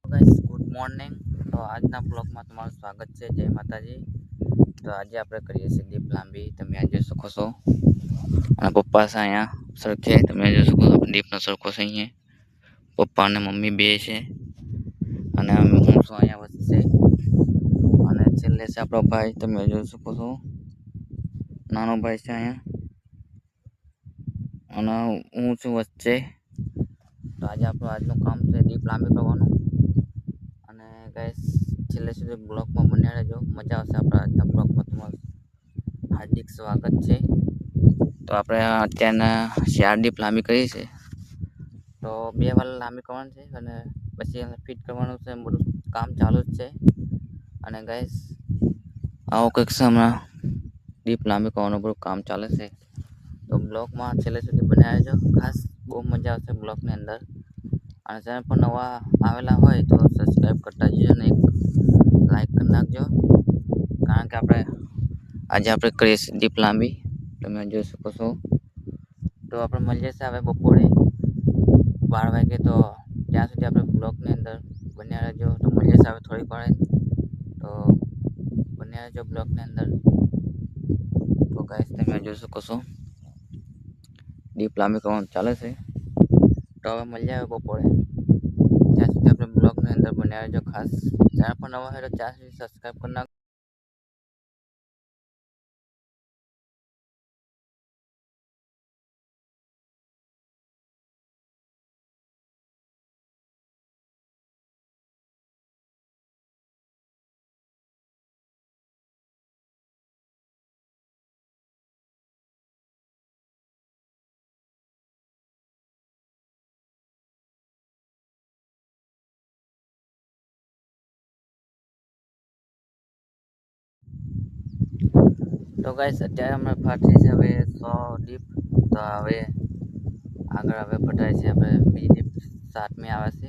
Guys good morning. તો આજના બ્લોગમાં તમારું સ્વાગત છે. જય માતાજી. તો આજે આપણે કરીએ છીએ દીપ લાંબી. તમે આ જોઈ શકો છો અને પપ્પા છે અહીંયા સરખે. તમે જોઈ શકો છો દીપનો સરખો છે અહીંયા. પપ્પા અને મમ્મી બે છે અને હું છું અહીંયા વચ્ચે અને છેલ્લે છે આપણો ભાઈ. તમે જોઈ શકો છો નાનો ભાઈ છે અહીંયા અને હું છું વચ્ચે. તો આજે આજનું કામ છે દીપ લાંબી કરવાનું. અને ગાઈસ છેલ્લે સુધી બ્લોગમાં બન્યા રહેજો, મજા આવશે. આપણા આજના બ્લોગમાં તમારું હાર્દિક સ્વાગત છે. તો આપણે અત્યારના 4 દીપ લાંબી કરી છે. તો 2 વાર લાંબી કરવાની છે અને પછી એને ફિટ કરવાનું છે. બધું કામ ચાલુ જ છે. અને ગાઈસ આવો કંઈક છે, હમણાં દીપ લાંબી કરવાનું બધું કામ ચાલે છે. તો બ્લોગમાં છેલ્લે સુધી બન્યા રહેજો. ખાસ બહુ મજા આવશે બ્લોગની અંદર. અને ચેનલ પર નવા આવેલા હોય તો સબસ્ક્રાઈબ કરતા જજો અને એક લાઈક કરી નાખજો. કારણ કે આજે આપણે કરીએ છીએ દીપ લાંબી. તમે જોઈ શકો છો. તો આપણે મળીએ છીએ હવે બપોરે 12 વાગે. તો ત્યાં સુધી આપણે બ્લોગની અંદર બન્યા રહેજો. તો મળીએ છીએ હવે થોડીક વાર. તો બન્યા રહેજો બ્લોગની અંદર. તો ગાઈસ તમે જોઈ શકો છો દીપ લાંબી કરવાનું ચાલે છે. તો હવે મળીએ આવે બપોરે. ત્યાં સુધી આપણે બ્લોગની અંદર બન્યા રહેજો. ખાસ ચેનલ પર નવા હોય તો ત્યાં સુધી સબસ્ક્રાઈબ કરી નાખજો. તો ગાઈસ અત્યારે અમે ફાટી છે હવે 100 દીપ. તો હવે આગળ હવે પટાય છે આપણે બીજી દીપ 7મી આવે છે.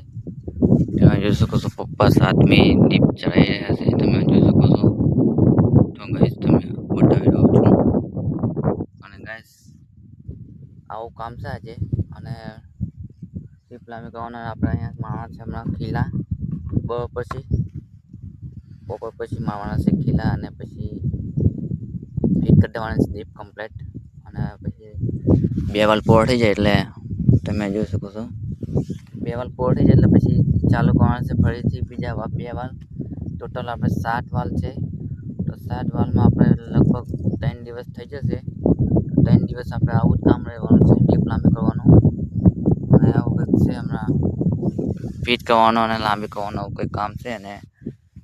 તમે જોઈ શકો છો પપ્પા 7મી દીપ ચડાવી રહ્યા છે. તમે જોઈ શકો છો. તો ગાઈસ તમે બતાવી રહ્યો છું. અને ગાઈસ આવું કામ છે આજે. અને દીપ લાંબી કરવાના આપણે અહીંયા માણસ છે હમણાં ખીલા બપોર પછી મારવાના છે ખીલા. અને પછી ફિટ કરી દેવાના છે દીપ કમ્પ્લેટ. અને પછી 2 વાલ પૂરો થઈ જાય એટલે તમે જોઈ શકો છો 2 વાલ પૂરો થઈ જાય એટલે પછી ચાલુ કરવાના છે ફરીથી બીજા 2 વાલ. ટોટલ આપણે 7 વાલ છે. તો 7 વાલમાં આપણે લગભગ 3 દિવસ થઈ જશે. 3 દિવસ આપણે આવું જ કામ રહેવાનું છે દીપ લાંબી કરવાનું. અને આવું કંઈક છે હમણાં ફિટ કરવાનો અને લાંબી કરવાનો આવું કંઈક કામ છે. અને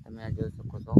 તમે જોઈ શકો છો.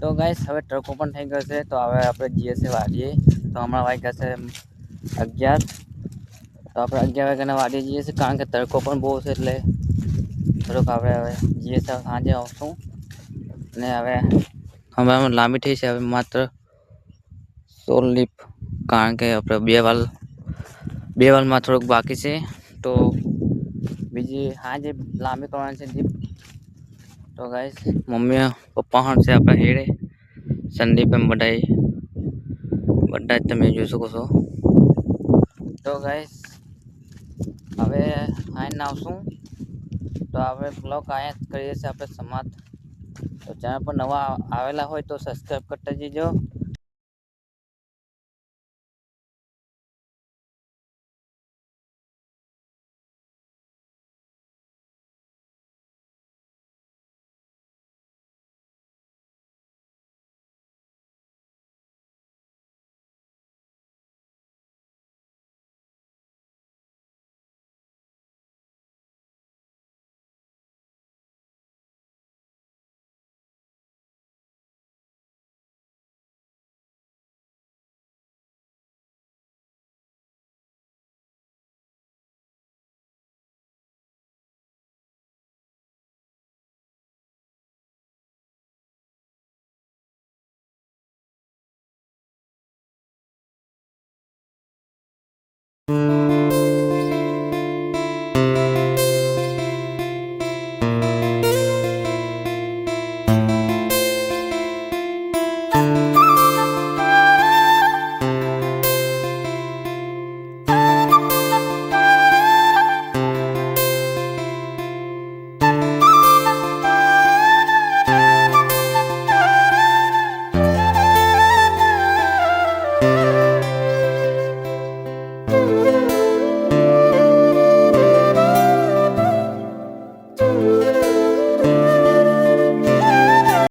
તો ગાઈસ હવે ટ્રક ઓપન થઈ ગયો છે. તો હવે આપણે જઈએ છીએ વાડીએ. તો હમણાં વાગ્યા છે 11. તો આપણે 11 વાગ્યાના વાડીએ જઈએ છીએ, કારણ કે તડકો પણ બહુ છે એટલે થોડુંક આપણે હવે જઈએ તો સાંજે આવશું. ને હવે આમાં લાંબી થઈ છે, હવે માત્ર 16 લીફ, કારણ કે આપણે બે વાલમાં થોડુંક બાકી છે, તો બીજી સાંજે લાંબી કરવાની છે જીપ. તો ગાઈસ મમ્મી પપ્પા પણ છે આપણા હેડે, સંદીપ એમ બધા જ તમે જોઈ શકો છો. તો ગાઈસ હવે આઈને આવશું, તો આપણે બ્લોગ અહીંયા જ કરીએ છીએ આપણે સમાપ્ત. તો ચેનલ પર નવા આવેલા હોય તો સબસ્ક્રાઈબ કરતા જજો.